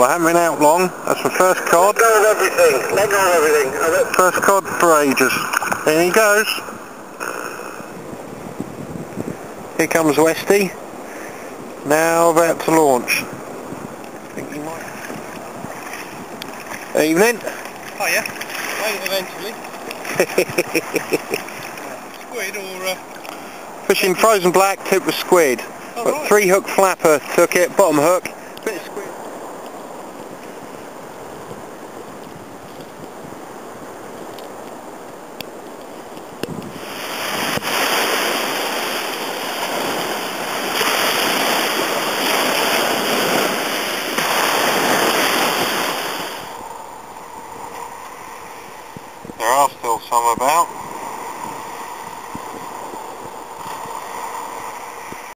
Well, I haven't been out long. That's my first cod. Let go of everything. Let go of everything. First cod for ages. There he goes. Here comes Westy. Now about to launch. I think he might. Evening. Hiya. Made it eventually. Squid or... Fishing frozen black, tip was squid. Oh, But right. 3 hook flapper took it, bottom hook.